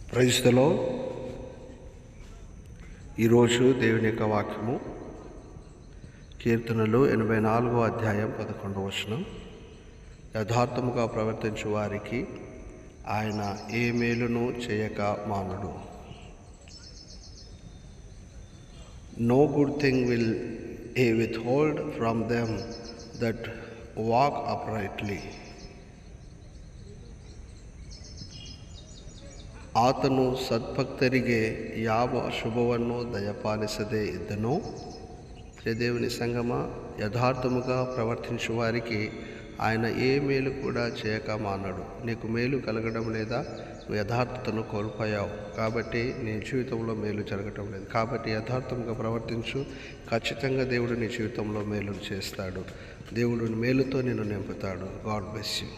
Praise the lord. ఈరోజు దేవుని యొక్క వాక్యము కీర్తనలు 84వ అధ్యాయం 11వ వచనం. యథార్థముగా ప్రవర్తించు వారికి ఆయన ఏ మేలును చేయక మానడు. No good thing will he withhold from them that walk uprightly. ಆತನು ಸದ್ಭಕ್ತರಿಗೆ ಯಾವ ಶುಭವನ್ನು ದಯಪಾಲಿಸದೇ ಇದ್ದನೋ. దేవుని సంగమ, యథార్థముగా ప్రవర్తించు వారికి ఆయన ఏ మేలు కూడా చేయక మానడు. నీకు మేలు కలగడం లేదా? నువ్వు యథార్థతను కోల్పోయావు కాబట్టి నీ జీవితంలో మేలు జరగటం లేదు. కాబట్టి యథార్థముగా ప్రవర్తించు. ఖచ్చితంగా దేవుడు నీ జీవితంలో మేలు చేస్తాడు. దేవుడు మేలుతో నిన్ను నింపుతాడు. God bless you.